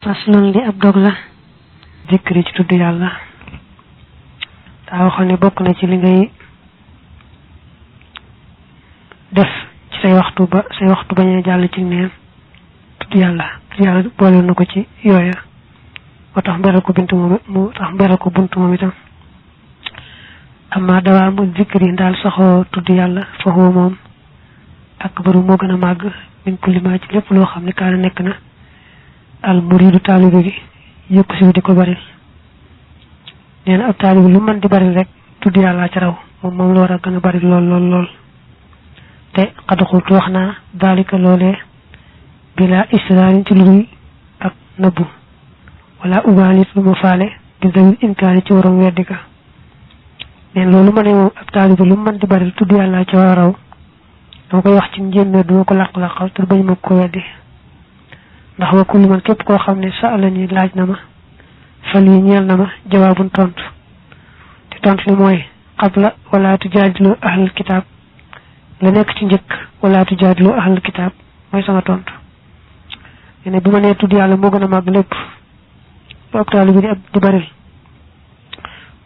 faslun li ab dog la zikri ci tudd yàlla daa waxoon ne bokk na ci li ngay def ci say waxtu bañ a jàll ci neen tudd yàlla boole na ko ci yooya moo tax mberal ko buntu moom itam amma dawaamu zikri ndaal saxoo tudd yàlla foofu moom akbaru moo gën a màgg min kulli ma ci lépp loo xam ne kaana nekk na al muridu taalibe bi yëkku si di ko baril nee na ab taalibe lu mën di baril rek tudd yàlla ci raw moom la war a gën a baril lool te xaduxultu wax naa daalika loolee bila israarin ci lu dul ak nëbbu wala ubaalit lu ma faale bi dawil inkaari ci waroom weddi ka neen loolu ma ne moom ab taalibe lu mën di baril tudd yàlla ci war a raw dama koy wax ci njéeméer duma ko làq-làqal te bañ ma ko weddi ndax wa kullu man képp koo xam ne sa ala ni laaj na ma fal yi ñeel na ma jawaabun tontu te tontu li mooy qabla wala tujaadilu ahlul kitaab la nekk ci njëkk wala tujaadilu ahlul kitaab mooy sama tontu ne bi ma nee tudd yàlla moo gën a màgg lépp bu ab taalibe bi di baril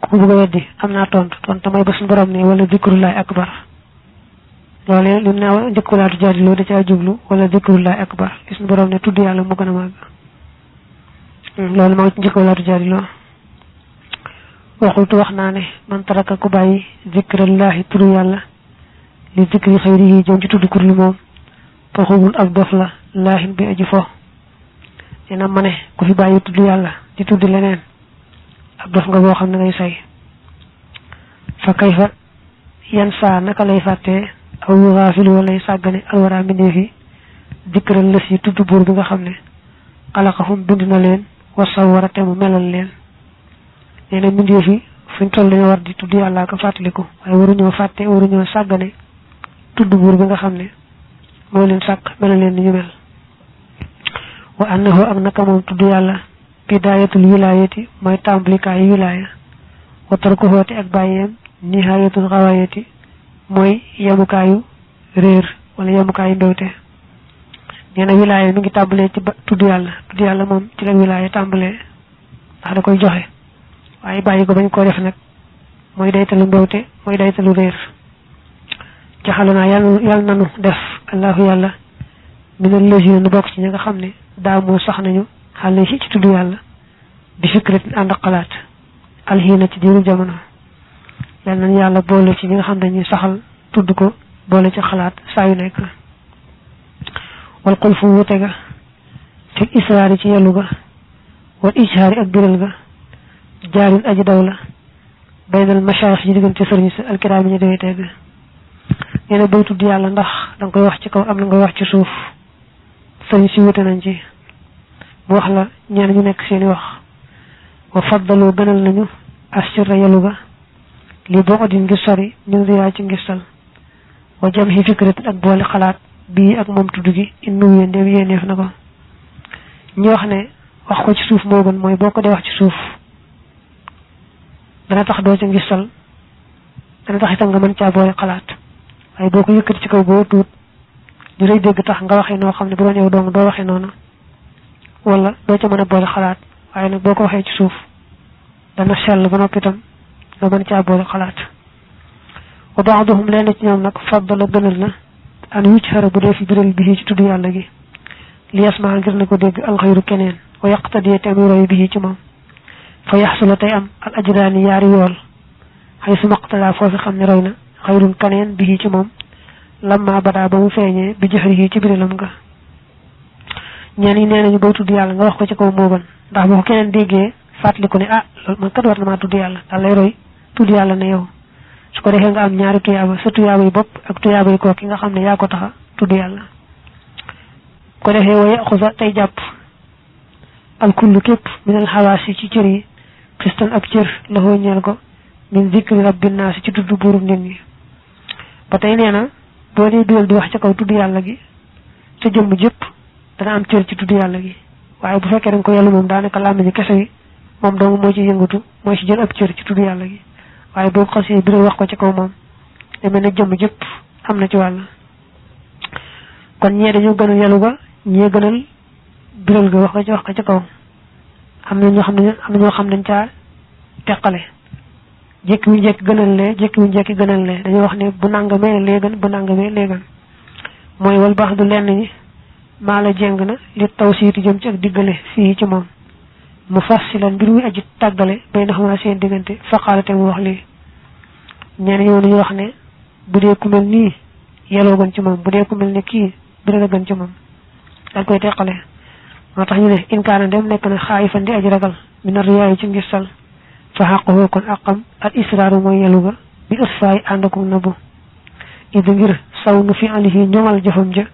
ku bëgg a weddi am naa tontu mooy ba suñu borom ne wala zikrullahi akbar loolee lu ne njëkk wala tujaadiloo da caa jublu wala zikrullahi akbar gis nga borom ne tudd yàlla moo gën a màgg loolu maa ngi ci njëkk wala tujaadiloo waxultu wax naa ne man taraka ku bàyyi zikrallahi turu yàlla li zikri xayrihi jëm ci tudd kur li moom faxubul ak dof la laahin bi aji fo dina ma ne ku fi bàyyi tudd yàlla di tudd leneen ab dof nga boo xam ne ngay say fa kayfa yan saa naka lay fàttee aw yu xaafilu walay sàggane alwara mbindee fi dikral lës yi tudd buur bi nga xam ne xalaqahum bind na leen wasaw war a te mu melal leen nee na mbindee fi fuñ toll dañoo war di tudd yàlla ko fàttaliku waaye waruñoo fàtte waruñoo sàggane tudd buur bi nga xam ne moo leen sàkk melal leen ni ñu mel wa annahu ak naka moom tudd yàlla bidaayatul wilaayati mooy tàmbalikaayu wilaaya wa tarkuhu te ak bàyyeem nihaayatul xawaayati mooy yemukaayu réer wala yemukaayu mbewte nee na wilaaya mi ngi tàmbalee ci tudd yàlla moom ci la wilaaya tàmbalee ndax da koy joxe waaye bàyyi ko bañ koo def nag mooy daytalu mbewte mooy daytalu réer jaxalu naa yàlla nanu def allahu yàlla minal lazina nu bokk ci ñi nga xam ne daamoo sax nañu xale ci tudd yàlla bi fikratin ànd ak xalaat alxiina ci diiru jamono yàlla nañu yàlla boole ci ñi nga xam ne dañuy saxal tudd ko boole ci xalaat saa yu nekk wal xulfu wute ga fil israari ci yellu ga wal ijhaari ak biral ga jaarin aji daw la baynal mashaayix yi diggante sëriñ sa alkiraam yi ñu dewee tegg nee na booy tudd yàlla ndax danga koy wax ci kaw am na nga koy wax ci suuf sëriñ si wute nañ ci mu wax la ñeen ñu nekk seeni wax wa faddaloo gënal nañu assirra yellu ga li boo ko di ngir sori ñu riyaa ci ngistal wa jam hi fikrat ak boole xalaat bii ak moom tudd gi innu yéen dem yéeneef na ko ñu wax ne wax ko ci suuf moo gën mooy boo ko dee wax ci suuf dana tax doo ci ngistal dana tax itam nga mën caa boole xalaat waaye boo ko yëkkati ci kaw boo tuut ñu lay dégg tax nga waxee noo xam ne bu doon yow dong doo waxee noonu wala doo ca mën a boole xalaat waaye nag boo ko waxee ci suuf dana sell ba noppi itam nga mën caa boole xalaat wa baaduhum leen ci ñoom nag faddala gënal na an wucc xara bu dee fi biral bi ci tudd yàlla gi li yasmaa ngir na ko dégg alxayru keneen wa yaqtadiyee te muy roy bi ci moom fa yaxsula tey am al ajraani yaari yool xëy su maqtalaa foofu xam ne roy na xayrun keneen bi ci moom lamma badaa ba mu feeñee bi jëxri ci biralam nga ñeen ñi nee nañu booy tudd yàlla nga wax ko ci kaw moo gën ndax boo ko keneen déggee fàttali ko ne loolu man kat war na maa tudd yàlla daal lay roy tudd yàlla ne yow su ko defee nga am ñaari tuyaaba sa tuyaaba yi bopp ak tuyaaba yi kooki nga xam ne yaa ko taxa tudd yàlla ko defee waye xusa tey jàpp alkullu képp minal xawaasi ci cër yi xistan ab cër la xoo ñeel ko min zikri rabbin naasi ci tudd buurum nit ñi ba tey nee na boo dee dugal di wax ca kaw tudd yàlla gi sa jëmm jëpp dana am cër ci tudd yàlla gi waaye bu fekkee dañ ko yàlla moom daanaka làmmiñu kese gi moom dong moo ci yëngatu mooy ci jël ab cër ci tudd yàlla gi waaye boo xasee biral wax ko ci kaw moom demee na jëmm jëpp am na ci wàll kon ñee dañoo gënal yàlla ga ñee gënal biral ga wax ko ci kaw am na ñoo xam dañ caa teqale jekki wu jekki gënal lee jekki wu jekki gënal lee dañuy wax ne bu nangamee lee gën bu nangamee lee gën mooy wal baax du lenn ñi maa la jeng na li taw siiti jëm ci ak diggale fii ci moom mu fassilan mbir muy aji tàggale bay na xamaa seen diggante faqaalate mu wax lii ñenn ñoo ñu wax ne bu dee ku mel nii yeloo gën ci moom bu dee ku mel ne kii bëri la gën ci moom daal koy teqale moo tax ñu ne inkaana dem nekk na xaayifan di aji ragal mina riyaay ci ngistal fa xàqoo kon àqam al israaru mooy yelu ga bi ësfaay ànd ak nëbbu idi ngir saw nu fi alihi ñoŋal jëfam ja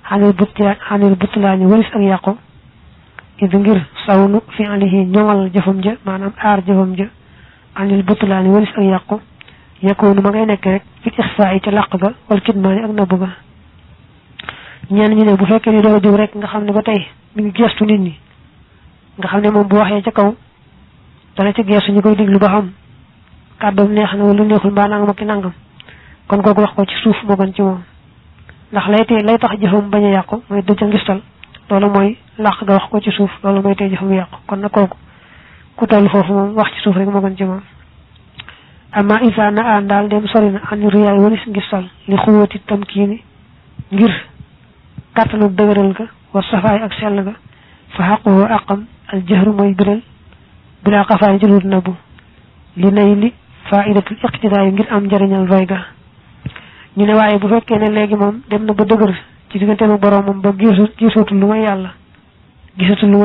xanil butlaani walis ak yàqu idi ngir saw nu fi alihi ñoŋal jëfam ja maanaam aar jëfam ja xanil butlaani walis ak yàqu yakkoonu ma ngay nekk rek fi ixfaay ca làq ga wal kitmaani ak nëbbu ga ñenn ñu ne bu fekkee ni doo jóg rek nga xam ne ba tey mi ngi gestu nit ñi nga xam ne moom bu waxee ca kaw dana ci gestu ñu koy diglu ba xam kàddoom neex na wala neexul mbaa nangam ak ki nangam kon kooku wax ko ci suuf moo gën ci moom ndax lay tax jëfam bañ a yàqu mooy du ca ngistal loolu mooy làq ga wax ko ci suuf loolu mooy tey jëfam yàqu kon nag kooku ku toll foofu moom wax ci suuf rek moo gën ci moom amma isa na aan daal dem sori na an riyaay walis ngistal li xuwati tamkiini ngir kàttanu dëgëral ga war safaay ak sell ga fa xaquhu àqam al jahru mooy biral bilaa xafaay ci luut nabu li nay li faidatul iqtidaay ngir am njëriñal roy ga ñu ne waaye bu fekkee ne léegi moom dem na ba dëgër ci digganteem ak boroomam ba gisatul lu may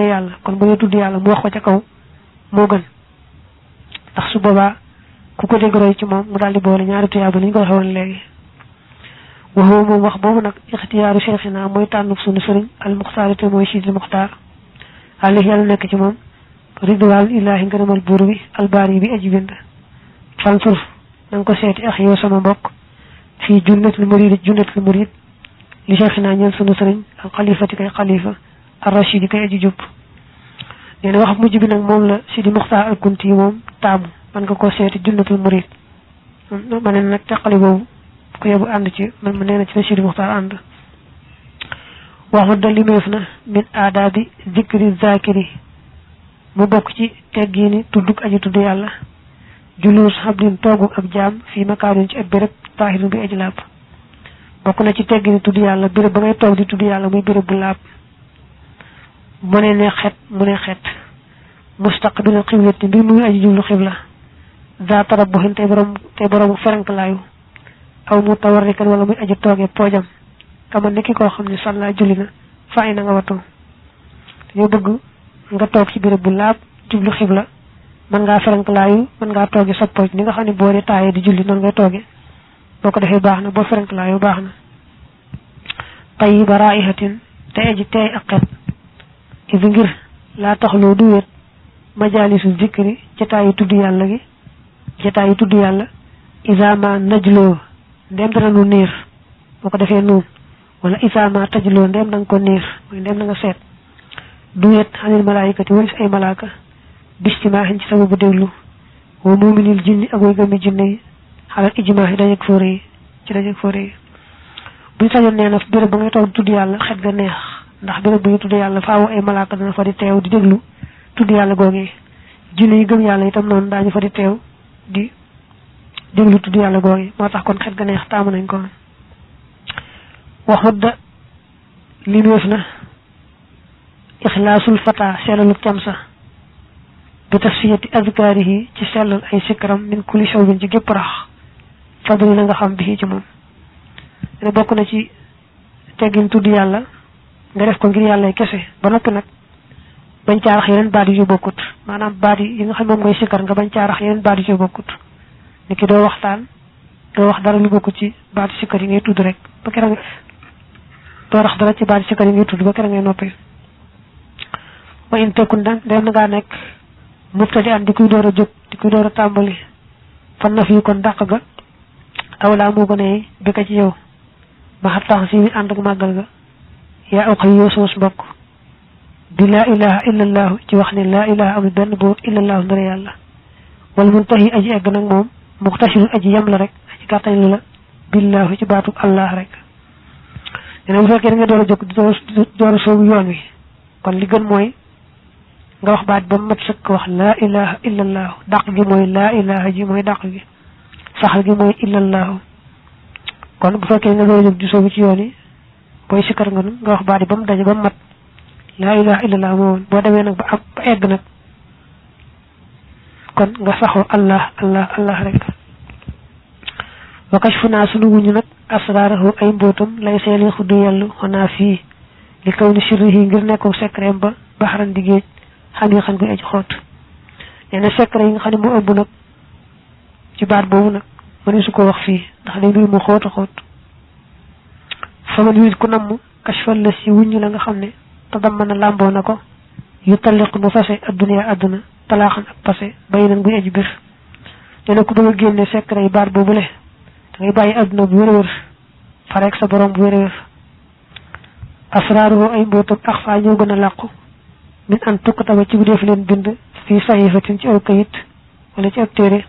yàlla kon bu dee tudd yàlla mu wax ko ca kaw moo gën ndax su boobaa ku ko dégg roy ci moom mu daal di boole ñaari tuyaaba ni ñu ko waxee woon léegi waxoo moom wax boobu nag ixtiyaaru cheikhina mooy tànnub sunu sëriñ al muxtaar te mooy sidil muxtaar ali yàlla nekk ci moom ridwaan ilaahi ngërëmal buur bi albaari bi aji bind fansur na nga ko seeti ak yow sama mbokk fii junnatul murid li cheikhina ñeel sunu sëriñ al xalifati kay xalifa ar rachidi kay aji jub nee na wax mujj bi nag moom la sidi muxtaar al kunti yi moom taamu man nga ko seeti junnatul murid ma ne nag teqali boobu ku yebu ànd ci man ma nee na ci la sidi muxtaar ànd waxu da limeef na min aadaabi zikri zakiri mu bokk ci teggiini tudduk aji tudd yàlla julus xabdin toogu ab jaam fii makaanin ci ab béréb taahirin bi aji laab bokk na ci teggiini tudd yàlla béréb ba ngay toog di tudd yàlla muy béréb bu laab mu ne xet mustaqbilal xiblati mbir muy aji jublu xibla za tarabbuhin tey borom ferenk laayu aw mu tawarrikan wala muy aji tooge poojam kama nekki koo xam ne sàllaa julli na fa ay na nga watoo dañoo bëgg nga toog ci béréb bu laab jublu xibla mën ngaa ferenk laayu mën ngaa tooge sa pooj ni nga xam ne boo dee taayee di julli noonu ngay tooge boo ko defee baax na boo ferenk laayu baax na tayyiba raihatin te aji teey ak xet idi ngir laa taxloo du wéet majaalisu zikri jataayu tudd yàlla isama najloo ndem dana nu niir boo ko defee nuun wala isama tajloo ndem da nga ko niir mooy ndem da nga seet du wéet xanil malaayikati walis ay malaaka bistimaahin ci sababu déglu wa muuminil jinni ak way gëmi jinne yi xalal ijmaahi dajeeg fóore yi buñ sañoon nee na béréb ba ngay toog di tudd yàlla xet ga neex ndax béréb bu ñu tudd yàlla faaw ay malaaka dana fa di teew di déglu tudd yàlla googee jinne yi gëm yàlla itam noonu daañu fa di teew di déglu tudd yàlla googee moo tax kon xet ga neex taamu nañ ko waxut da li nuweef na ixlaasul fata sellalu cam sa bi tasfiyati azkaarihi ci sellal ay sikkaram min kulli shawbin ci gépp rax fadli na nga xam bi ci moom ne bokk na ci teggin tudd yàlla nga def ko ngir yàlla kese ba noppi nag bañ caa rax yeneen baat yu bokkut maanaam baat yi nga xam moom ngay sikkar nga bañ caa rax yeneen baat yu bokkut ni ki doo waxtaan doo wax dara lu bokkut ci baat sikkar yi ngay tudd rek ba kera doo rax dara ci baat sikkar yi ngay tudd ba kera ngay noppi wa in tekkun dem na ngaa nekk mubtadi an di kuy door a jóg di kuy door a tàmbali fan na fii kon dàq ga awlaa moo gën a bi ka ci yow ma xam tax si mi ànd ak màggal ga yaa aw xëy yow sama mbokk bi laa ilaha illallahu ci wax ne laa ilaha amul benn buur illallahu ndara yàlla wala muntahi aji egg nag moom muxtasirun aji yem la rek aji gàttañlu la billahu ci baatu allah rek nee na bu fekkee da nga door a jóg door a soobu yoon wi kon li gën mooy nga wax baat ba mat sëkk wax la ilaha illallah dàq gi mooy la ilaha ji mooy dàq gi saxal gi mooy illallah kon bu fekkee nga doon jóg di soobu ci yoon yi booy sikkar nga wax baat ba mu daje ba mat la ilaha illallah moom boo demee nag ba egg nag kon nga saxoo allah allah allah rek wa kashfu naa sunu wuñu nag asraarahu ay mbootam lay seeli xuddu yellu xanaa fii li kaw ni sirrihi ngir nekkoon secret ba baxaran di géej xam yi xam koy aji xoot nee na secret yi nga xam ne mu ëmb nag ci baat boobu nag mëni su ko wax fii ndax day mbir mu xóot a xóot fa man wit ku namm kashfal la si wuñu la nga xam ne te dam mën a làmboo na ko yu talliq mu fase adduna adduna talaaxan ak passé bay nan guy aji bir nee na ku bëgg a génne secret yi baat boobu le da ngay bàyyi adduna bu wér a wér fareeg sa borom bu wér a wér asraaru ay mbootam ak faa ñoo gën a làqu min an tukkataba ci bu def leen bind fii sahifatin ci aw kayit wala ci ab téere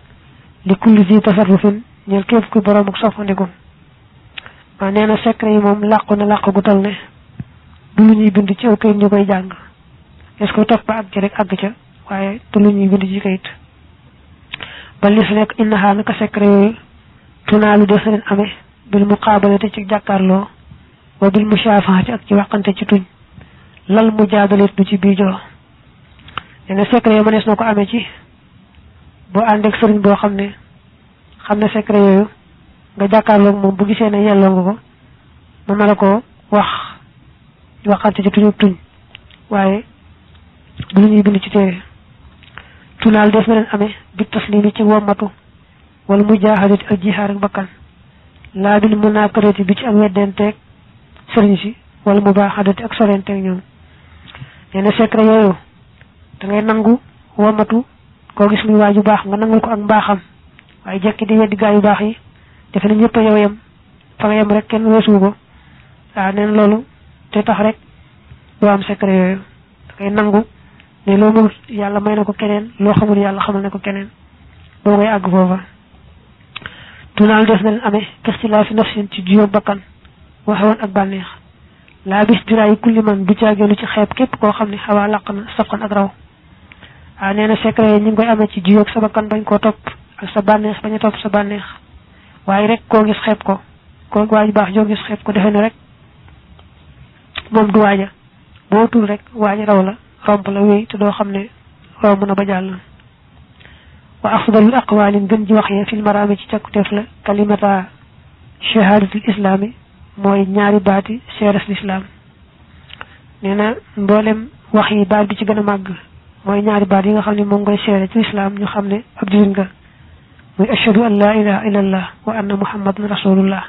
li kulli zi tasarrufin ñeel képp ku borom ak soppandiku waa nee na secret yi moom làqu na làqu gu tal ne du lu ñuy bind ci aw kayit ñu koy jàng est-ce que topp ba àgg ci rek àgg ca waaye du lu ñuy bind ci kayit ba li fi nekk innahaa naka secret yooyu tunaalu def na leen amee bil muqaabalati ci jàkkaarloo wa bil mushaafaati ak ci waxante ci tuñ lal mu jaadalit du ci biijoo nee na secret yi mënees na ko amee ci boo ànd ak sëriñ boo xam ne secret yooyu nga jàkkaarloo moom bu gisee ne yelloo nga ko mën na la ko waxante ci tuñu tuñ waaye du lu ñuy bind ci téere tunaal def na leen amee bi taslimi ci wommatu wala mujaahadati ak jihaar ak bakkan laa bil munaakarati bi ci ak weddenteeg sëriñ si wala mubaahadati ak sorenteeg ñoom nee na secret yooyu da ngay nangu wommatu koo gis muy waaju baax nga nangul ko ak mbaaxam waaye jekki di weddi gaa yu baax yi defe na ñëpp a yow yem fa nga yem rek kenn weesu ko waaw nee na loolu te tax rek doo am secret yooyu da ngay nangu ne loo mënul yàlla may na ko keneen loo xamul yàlla xamal na ko keneen boo ngay àgg foofa tunaal def na leen amee ixtilaafi nafsin ci juyoo bakkan waxewoon ak bànneex laa bis diraayi kulli man du caageelu ci xeeb képp koo xam ne xawaa laq na safkan ak raw waaw nee na secret yi ñu ngi koy amee ci juyoo sa bakkan bañ koo topp ak sa bànneex bañ a topp sa bànneex waaye rek koo gis xeeb ko koo waaju baax joo gis xeeb ko defe ne rek moom du waaja boo tul rek waaja raw la romb la wéy te doo xam ne romb na ba jàll wa afdalul aqwaalin gën ji wax yee fil maraami ci càkkuteef la kalimata shahadatul islaami mooy ñaari baati seeres lislaam nee na mboolem wax yi baat bi ci gën a màgg mooy ñaari baat yi nga xam ne moom ngay seere ci lislaam ñu xam ne ab jullit nga muy ashhadu an laa ilaha illallah wa anna muhammadan rasulullah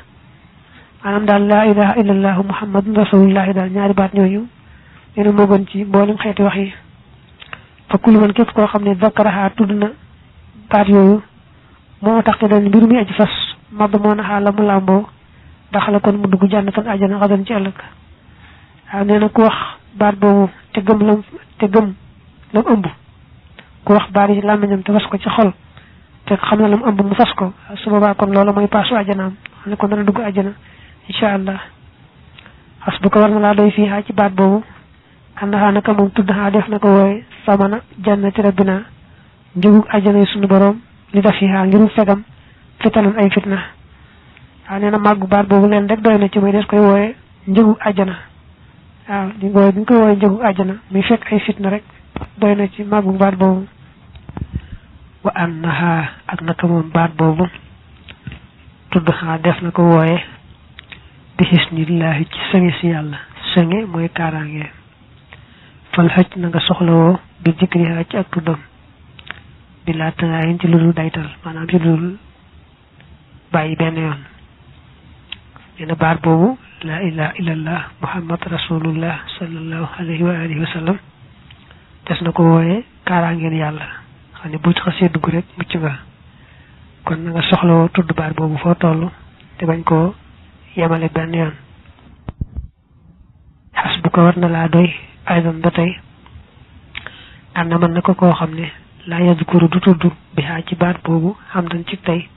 maanaam daal laa ilaha illallah muhammadan rasulullah daal ñaari baat ñooñu nee na moo gën ci mboolem xeeti wax yi fa kullu man képp koo xam ne zakaraha tudd na baat yooyu moo tax te dañ mbir mi aji fas madd moo na xaala mu làmboo daxala kon mu dugg jànnatan ajana xadan ci ëllëg waaw nee na ku wax baat boobu te gëm lam ëmb ku wax baat yi làmmiñam te fas ko ci xol te xam na lam ëmb mu fas ko su boobaa kon loolu mooy paasu ajanaam xam ne kon dana dugg ajana incha allah xas bu ko war na laa doy fii xaa ci baat boobu andaxaa naka moom tudd xaa def na ko wooye samana jannati rabbina njëgu ajana yi sunu borom li daf yi xaa ngiru fegam fitanan ay fitna waaw nee na màggu baat boobu leen rek doy na ci muy des koy wooye njëgu ajana waaw di ñu koy wooye njëgu ajana muy fekk ay fitna rek doy na ci màggu baat boobu wa annaha ak naka moom baat boobu tudd xaa def na ko wooye bi hisnillahi ci sange si yàlla sange mooy kaaraange fal xëj na nga soxlawoo bi jikriha ci ak tuddam bi laa tanaayin ci lu dul daytal maanaam ci lu dul bàyyi benn yoon nee na baat boobu laa ilaha illallah muhammad rasulullah sallallahu alayhi wa alihi wa sallam des na ko wooye kaaraangeen yàlla xam ne bu ci xasee dugg rek mucc nga kon na nga soxlawoo tudd baat boobu foo toll te bañ koo yemale benn yoon xas bu ko war na laa doy aydan ba tey am na mën na ko koo xam ne laa yadkuru du tudd bi xaa ci baat boobu xam dañ ci tey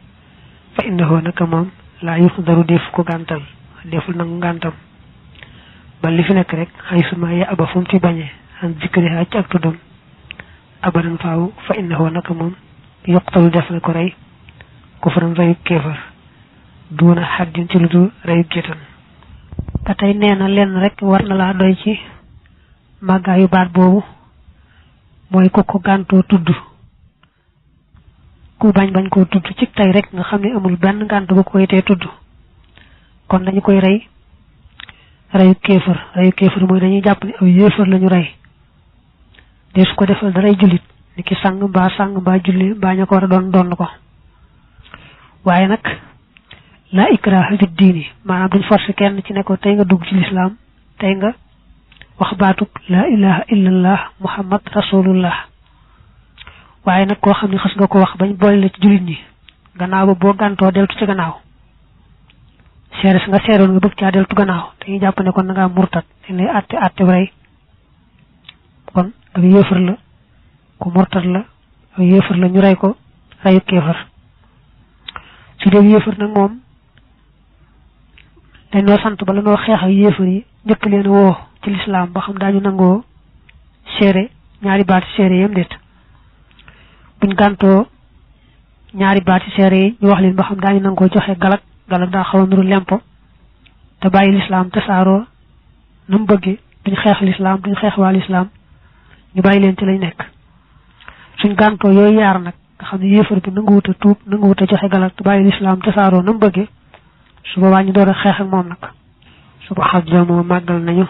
fa innahu naka moom laa yuxdaru def ko gàntal deful nangu ngàntam ba li fi nekk rek xay suma ya aba fu mu ci bañee an zikriha ci ak tuddam abadan faaw fa innahu naka moom yuqtalu def na ko rey kufran reyu kéefar duuna xaddin ci lu dul reyu gétan ba tey nee na lenn rek war na laa doy ci màggaayu baat boobu mooy ku ko gàntoo tudd ku bañ koo tudd ci tey rek nga xam ne amul benn gànt bu koy tee tudd kon dañu koy rey reyu kéefar mooy dañuy jàpp ne aw yéefar lañu rey de su ko defal daray jullit ni ki sang mbaa julli mbaa ña ko war a doon ko waaye nag laa ikraha fi diini maanaam duñ forcé kenn ci ne ko tey nga dugg ci lislaam tey nga wax baatub laa ilaha illallah muhammad rasulullah waaye nag koo xam ne xas nga ko wax bañ boole la ci jullit ñi gannaaw ba boo gàntoo deltu ci gannaaw seeres nga seeroon nga bëgg caa deltu gannaaw dañuy jàpp ne kon na ngaa murtat dañ lay àtte rey kon ak yéefar la ku murtat la ak yéefar la ñu rey ko reyu kéefar su dee yéefar nag moom dañ noo sant bala noo xeex ak yéefar yi njëkk leen woo ci lislaam ba xam daañu nangoo seere ñaari baati seere yam déet buñ gàntoo ñaari baati seere yi ñu wax leen ba xam daañu nangoo joxe galak daa xaw a nuru lempo te bàyyi lislaam te saaroo na mu bëggee duñ xeex lislaam duñ xeex waa lislaam ñu bàyyi leen ci lañ nekk suñ gàntoo yooyu yaar nag nga xam ne yéefar bi nanguwut a tuub nanguwut a joxe galak te bàyyi lislaam te saaroo na mu bëggee su boobaa ñu door a xeex ak moom nag suba xadda moo màggal nañu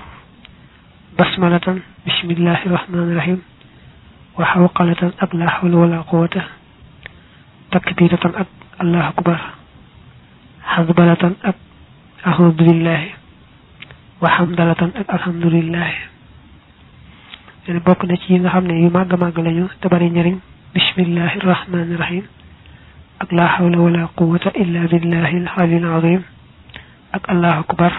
basmalatan bismillahi rahmaani rahim wa xawqalatan ak la hawla wala quwata takbiratan ak allahu akbar xasbalatan ak alhamdulillahi wa hamdalatan ak alhamdulillahi leen bokk na ci yi nga xam ne yu màgg lañu te bari njëriñ bismillahi rahmaani rahim ak la hawla wala quwata illa billahi al-aliyyil azim ak allahu akbar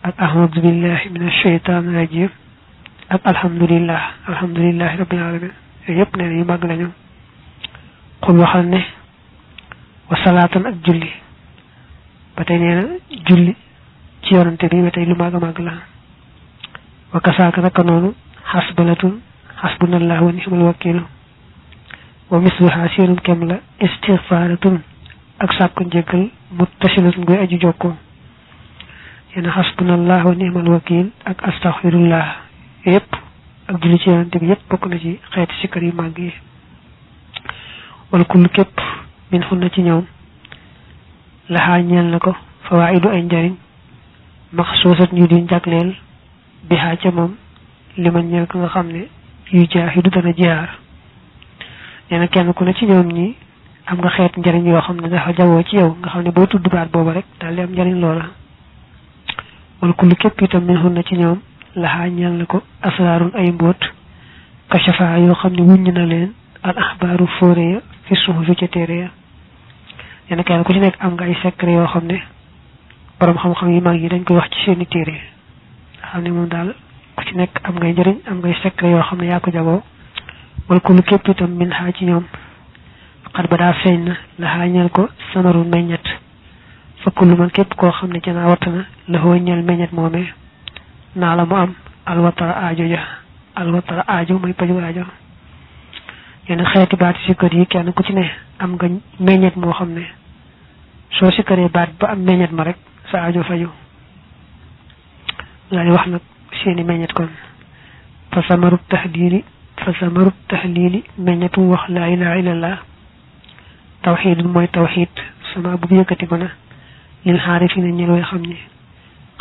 ak a'udhu billahi minash shaytanir rajim ak alhamdulillahi rabbil alamin yépp ne yu màgg lañu xul waxal ne wa salaatan ak julli ba tey nee na julli ci yonante bi ba tey lu màgg la wa kasaaka naka noonu xasbalatun xasbunallahu wa ni'mal wakilu wa misluha seenum kem la istighfaratun ak sàkku njëggal muttasilatun goy aju jokkoo yéena xasbunallahu wa ni'mal wakil ak astaghfirullah yépp ak julli ci yonante bi yépp bokk na ci xeeti sikkar yu màgg yi wala kullu képp min xun na ci ñoom laxaa ñeel na ko fawaidu ay njariñ maxsuusat ñu di jagleel bi xaa ca moom li ma ñeel ko nga xam ne yu jaahidu dana jihaar nee na kenn ku ne ci ñoom ñi am nga xeet njariñ yoo xam ne dafa jawoo ci yow nga xam ne boo tudd baat booba rek daal di am njariñ loola wala kullu képp itam min xun na ci ñoom laxaa ñeel na ko asraarun ay mbóot kashafa yoo xam ne wuññ na leen al axbaaru fóore ya fi suhufi ca téere ya nee na kenn ku ci nekk am nga ay secret yoo xam ne borom xam-xam yu mag yi dañ koy wax ci seeni téere nga xam ne moom daal ku ci nekk am ngay njëriñ am ngay secret yoo xam ne yaa ko jagoo wala ku lu képp itam min xaa ci ñoom xat ba daa feeñ na la xaañal ko samaru meññet fekk lu man képp koo xam ne janaa watt na la xooñal meññet moomee naa la mu am alwatara aajo mooy paju aajo yenn xeeti baati sikkar yi kenn ku ci ne am nga meññet moo xam ne soo sikkaree baat ba am meññet ma rek sa aajo faju lay wax nag seeni meññet kon fa samarut tahlili meññetum wax laa ilaha illallah tawxiidun mooy tawxiid sama bu yëkkati ko na lil xaarifina ñel way xam ni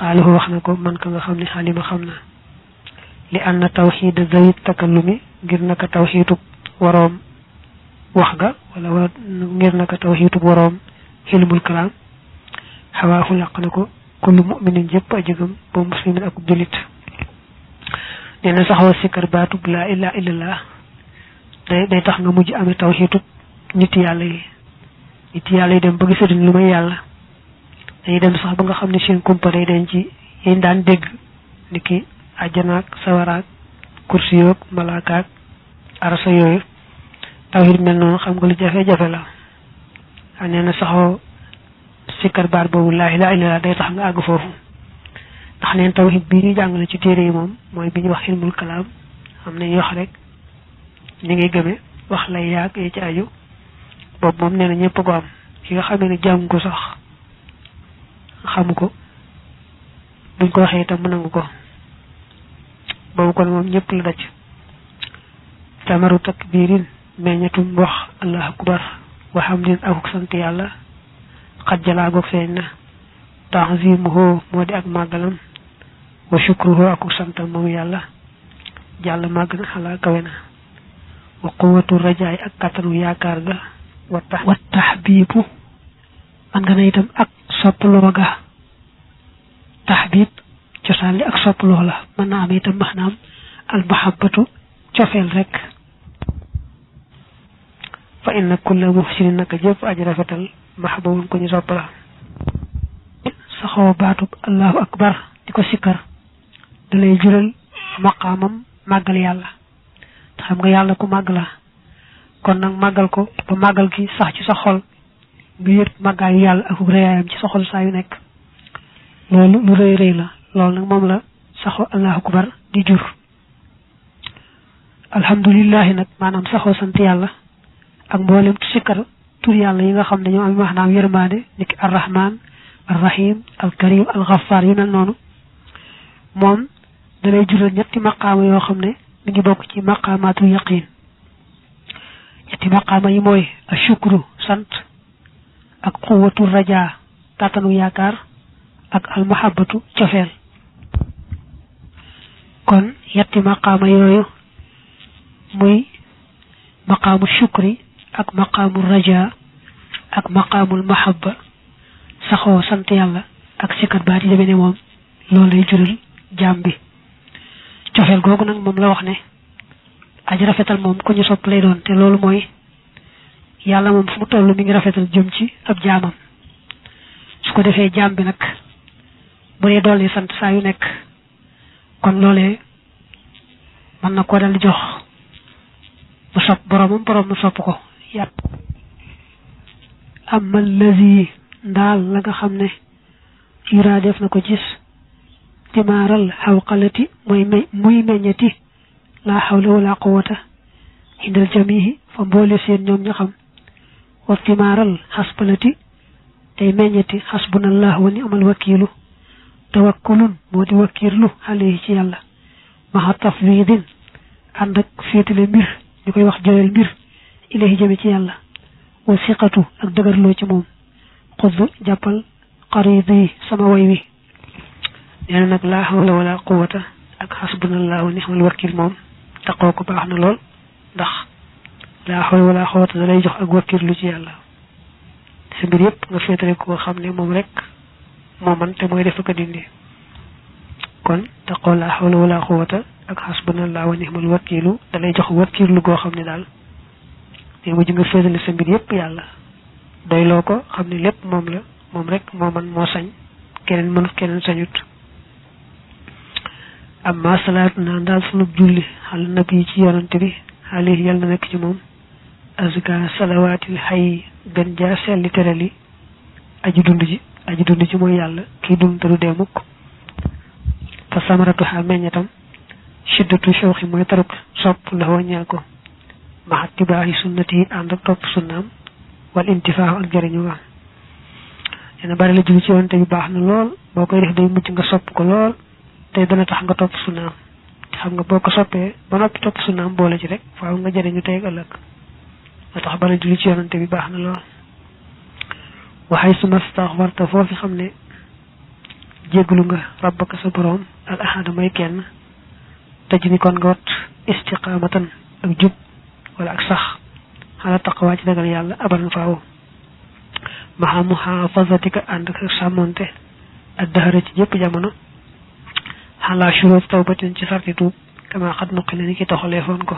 xaaluhu wax na ko man ka nga xam ne xalima xam na li anna tawxiida zawit takallumi ngir naka tawxiitu waroom wax ga wala ngir naka tawxiitu waroom xilmul kalaam xawaaxu làq na ko kullu muminin jëpp a jëgam ba muslimin ak jullit nee na saxoo sikkar baatub laa ilaha illallah day tax nga mujj amee tawxiitu nit yàlla yi dem ba gisatuñ lu may yàlla dañuy dem sax ba nga xam ne seen kumpa day den ci yéen daan dégg ni ki àjjanaak sawaraak kursi yoog malaakaak arasa yooyu tawxiid mel noonu xam nga lu jafe-jafe la a nee na saxoo sikkar baat boobu laa ilaha illallah day tax nga àgg foofu ndax neen tawxiid bii ñu jàngale ci téere yi moom mooy bi ñu wax ilmul kalaam xam ne wax rek ni ngay gëme wax lay yaag yi ci aju boobu moom nee na ñëpp ko am ki nga xamee ne jàng ko sax xamu ko buñ ko waxee itam mu nangu ko boobu kon moom ñëpp la daj tamaru takbirin meññatum wax allahu akbar wa hamdin akuk sant yàlla xat jalaagoog feeñ na ta'zimuhu moo di ak màggalam wa shukruhu akuk santam moom yàlla jàll màgg na xalaa kawe na wa quwwatu rajaay ak kattanu yaakaar ga wa tahbibu man nga ne itam ak soppaloo ga tahbib cosaan li ak soppaloo la mën naa am itam maanaam al mahabbatu cofeel rek fa inna kulla muhsinin naka jëpp aji rafetal mahbubun ko ñu sopp la saxoo baatub allahu akbar di ko sikkar da lay jural maqaamam màggal yàlla te xam nga yàlla ku màgg la kon nag màggal ko ba màggal gi sax ci sa xol nga yëg màggaayu yàlla ak réyaayam ci sa xol saa yu nekk loolu lu rëy rëy la loolu nag moom la saxoo allahu akbar di jur alhamdulillahi nag maanaam saxoo sant yàlla ak mboolem sikkar tur yàlla yi nga xam ne ñoo am maanaam yërmaande niki arrahman arrahim alkarim alxafaar yu mel noonu moom da lay jural ñetti maqaama yoo xam ne mi ngi bokk ci maqaamaatul yaqin ñetti maqaama yi mooy ashukru sant ak quwwatu raja kàttanu yaakaar ak almahabatu cofeel kon ñetti maqaama yooyu muy maqaamu shukri ak maqaamu raja ak maqaamul mahabba saxoo sant yàlla ak sikkat baat yi demee ne moom loolu lay jural jaam bi cofeel googu nag moom la wax ne aji rafetal moom ku ñu sopp lay doon te loolu mooy yàlla moom fu mu toll mi ngi rafetal jëm ci ab jaamam su ko defee jaam bi nag bu dee dolli sant saa yu nekk kon loolee mën na koo dal di jox mu sopp boromam borom mu sopp ko yàpp amal lazi ndaal la nga xam ne yura def na ko gis timaaral xawqalati muy meññati laa xawla wala quwata indal jamihi fa mboole seen ñoom ña xam wa timaaral xasbalati tey meññati xasbunallah wa ni amal wakiilu tawakkulun moo di wakiirlu alayhi ci yàlla maxa tafwidin ànd ak féetale mbir ñu koy wax joyal mbir ilayhi jëme ci yàlla wa siqatu ak dëgërloo ci moom xuddu jàppal qaridi sama way wi nee na nag laa hawla wala quwata ak xasbunallahu wa ni'mal wakil moom taqoo ko baax na lool ndax laa hawla wala quwata da lay jox ak wakirlu ci yàlla sa mbir yëpp nga féetale ko xam ne moom rek moo man te mooy def ko dindi kon taqoo laa hawla wala quwata ak xasbunallahu wa ni'mal wakilu da lay jox wakirlu goo xam ne daal te mujj nga féetale sa mbir yëpp yàlla doyloo ko xam ne lépp moom la moom rek moo man moo sañ keneen mënut keneen sañut amma salaatu naa daal sunu julli xal nabi ci yonante bi alayhi yàlla na nekk ci moom azka salawaatil xay gën jaa selli terali aji dund ji mooy yàlla kii dund te du dee mukk fa samaratu xa meññatam shiddatu shawxi mooy taruk sopp la waññeel ko maxat tibaaxi sunnati yi ànd ak topp sunnaam wal intifaax ak jëriñu waam dina bari la julli ci yonante bi baax na lool boo koy def day mujj nga sopp ko lool te dana tax nga topp sunnaam xam nga boo ko soppee ba noppi topp sunnaam boole ci rek faaw nga jëriñu tey ëllëg moo tax bari julli ci yonante bi baax na lool waxay su mastaxfarta foofi xam ne jéggalu nga rabbaka sa borom al ahada may kenn tëj ni kon nga wat istiqaamatan ak jub wala ak sax xala taqwa ci dagal yàlla abadan faaw maxa muhafazatika ànd ak sàmmonte ak daxara ci jëpp jamono xalaa shuruut tawbatin ci sarti tuub kama xat nuqi la ni ki toxalee foon ko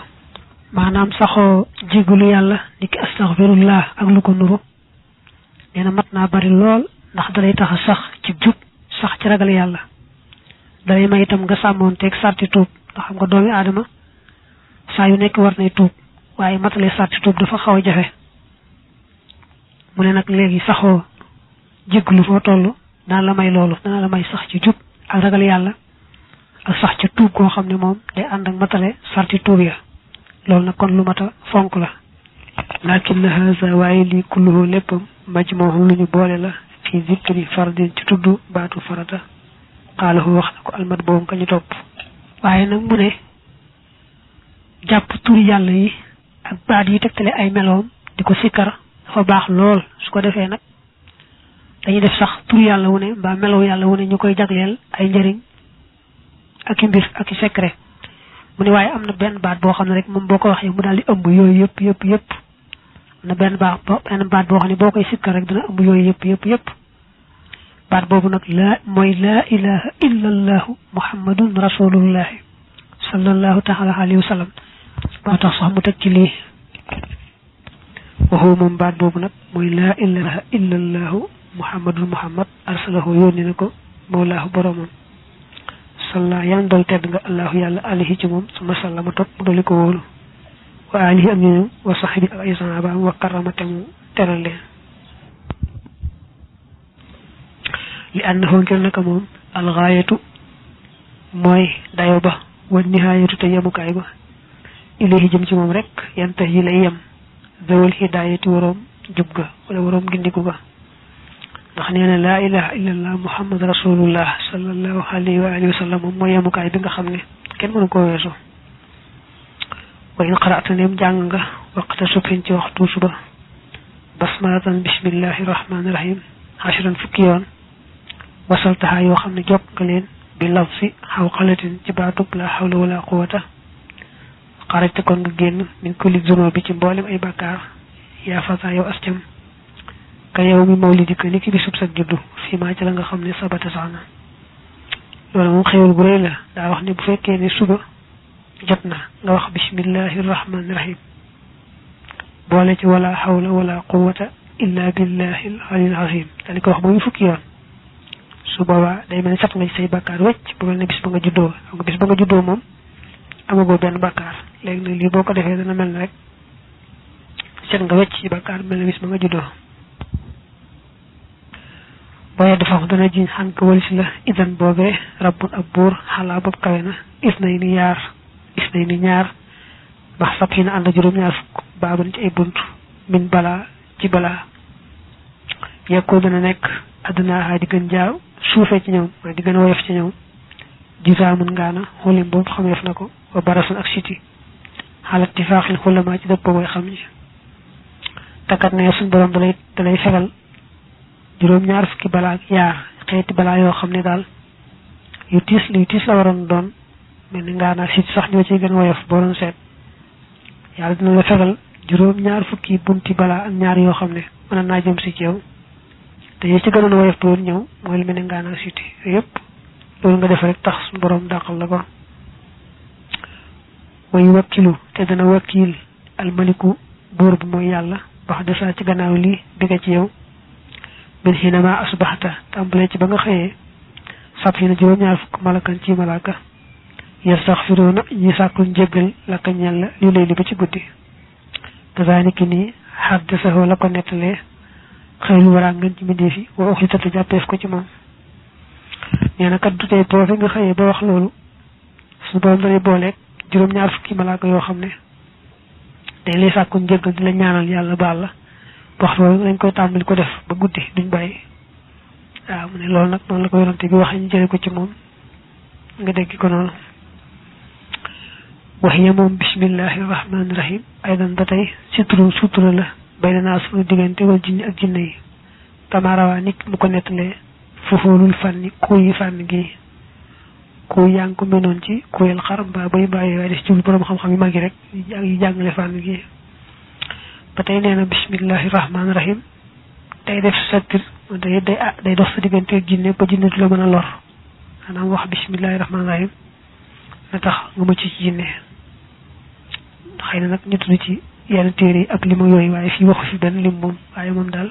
maanaam saxoo jéggalu yàlla ni ki astaxfirullah ak lu ko nuru nee na mat naa bari lool ndax dalay tax a sax ci jub sax ci ragal yàlla dalay may itam nga sàmmonteeg sarti tuub ndax xam nga doomi aadama saa yu nekk war nay tuub waaye matale sarti tuub dafa xaw a jafe mu ne nag léegi saxoo jéggalu foo toll dana la may loolu dana la may sax ci jub ak ragal yàlla ak sax ca tuub koo xam ne moom day ànd ak matale sarti tuub ya loolu nag kon lu mata fonk la lakin haza waaye lii kulluhu léppam majmuhum lu ñu boole la fi zikri fardin ci tudd baatu farata xaalahu wax na ko almat boobu ka ñu topp waaye nag mu ne jàpp turi yàlla yi ak baat yi tegtale ay meloom di ko sikkar dafa baax lool su ko defee nag dañuy def sax turi yàlla wu ne mbaa melow yàlla wu ne ñu koy jagleel ay njëriñ ak i mbir ak i secret mu ne waaye am na benn baat boo xam ne rek moom boo ko waxee mu daal di ëmb yooyu yëpp am na benn baat boo xam ne boo koy sikkar rek dina ëmb yooyu yëpp baat boobu nag mooy laa ilaha illa allahu muhammadun rasulullahi sallallahu taala alayhi wa sallam moo tax sax mu teg ci lii waxu moom baat boobu nag mooy laa ilaha illa allahu muhammadun muhammad arsalahu yónni na ko mawlaahu boromam salla yan dool tedd nga allahu yàlla alihi ci moom suma salla ma topp mu doli ko wóolu wa alihi am ñooñu wa saxbi ak ay sahabaam wa karamate mu teral leen li annahu ngir naka moom alxaayatu mooy dayo ba wa nihaayatu te yemukaay ba ilayhi jëm ci moom rek yanta yi lay yem zawal hidaayati waroom jub ga wala waroom gindiku ga ndax nee na laa ilaha illallah muhammad rasulullah sallallahu alayhi wa alihi wa sallam moom mooy yemukaay bi nga xam ne kenn mënu koo weesu wa in qara'ta neem jàng nga waqta subhin ci waxtu suba basmalatan bismillahi rahmani rahim ashran fukki yoon wasaltaha yoo xam ne jokk nga leen bi lafsi xawqalatin ci baatub la hawla wala quwata xarajte kon nga génn min kulli zunubi ci mboolem ay bàkkaar yaa fata yow ascam ka yow mi mawlidika ni ki bisub sa juddu fii maa ci la nga xam ne sabata sax na loolu moom xéwal bu rëy la daa wax ne bu fekkee ne suba jot na nga wax bismillahi rahmani rahim boole ci wala hawla wala quwata illa billahi al-aliyyil azim daal di ko wax ba muy fukki yoon su boobaa day mel ne sat nga ci say bàkkaar wecc bu mel ne bis ba nga juddoo xam nga bis ba nga juddoo moom amagoo benn bàkkaar léegi nag lii boo ko defee dana mel ne rek set nga wecc ci bàkkaar mel ne bis ba nga juddoo booyee dafa dana jiñ xan ko walis la idan boobee rabbun ab buur xalaa boobu kawe na is nay ni ñaar bax sab xi na ànd juróom-ñaar fukk baaban ci ay bunt min balaa ci balaa yekkoo dana nekk addunaaxaa di gën jaaw suufee ci ñoom mooy di gën woyof ci ñoom jisaamun ngaana xulim boobu xameef na ko wa barasun ak siti xalat ti faaxin xulamaa ci dëpp booy xam ñi takkat ne suñ borom dalay fegal juróom-ñaar fukki balaa ak yaar xeeti balaa yoo xam ne daal yu tiis la waroon doon mel ni ngaana siti sax ñoo ciy gën woyof boo doon seet yàlla dina la fegal juróom-ñaar fukki bunti balaa ak ñaar yoo xam ne mën naa jëm si ci yow te yi ci gënoon woyof doon ñëw mooy lu mel ni ngaana siti yëpp loolu nga def rek tax suñu borom dàqal la ko way wakkilu te dana wakkil almaliku buur bi mooy yàlla wax de saa ci gannaaw lii bi nga ci yow min xinama asbaxta tàmbalee ci ba nga xëyee sab yi na juróom-ñaar fukk malakan ci malaaka yastaxfiruuna ñi sàkkul njéggal la ka ñel la li lay li ba ci guddi kazaalika nii xaddasahoo la ko nettalee xëylu waraa ngeen ci mbindee fi wa uxli tatu jàppeef ko ci moom nee na kat du tey boo fi nga xëyee ba wax loolu su borom danay booleeg juróom-ñaar fukki malaaka yoo xam ne dañ lay sàkku njëggal di la ñaanal yàlla baal la waxtu loolu dañ koy tàmbali ko def ba guddi duñ bàyyi waaw mu ne loolu nag noonu la ko yonante bi waxee ñu jële ko ci moom nga dégg ko noonu wax ya moom bismillahi rahmaani rahim aydan ba tey sutura la bay danaa suñu diggante wal jinni ak jinne yi tamarawaa nit mu ko nettalee fufoolul fànni kuuyi fànn gi kuuy yaa ngi ko menoon ci kuyal xar mbaa bay bàyyi waaye des ci borom xam-xam yu mag yi rek yi jàngale fànn gi ba tey nee na bismillahi rahmaani rahim day def sattir day dox sa diggante ak jinne ba jinne du la mën a lor maanaam wax bismillahi rahmaani rahim na tax nga mucc ci jinne xëy na nag ñu tudd ci yenn téere yi ak limu yooyu waaye fii waxu fi benn lim moom waaye moom daal